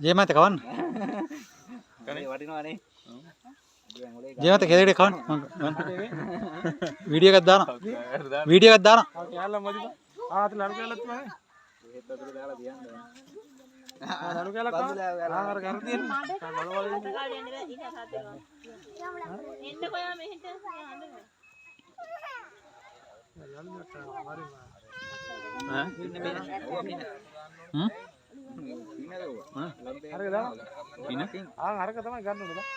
ජීමත කවන්න. කනේ වටිනවනේ. ජීමත කෙලෙඩ කවන්න. වීඩියෝ එකක් දානවා. වීඩියෝ එකක් දානවා. කෑල්ල මොදිපා. ආ අත ලනු කෑල්ලත් තමයි. ඒත් අතට දාලා තියන්න. ලනු කෑල්ලක් ආ අර ගන්න තියෙන්නේ. බලවල ඉන්න. එන්න කොයා මෙහෙට යන්න. අරක තමයි ගන්න ඕනේ බා.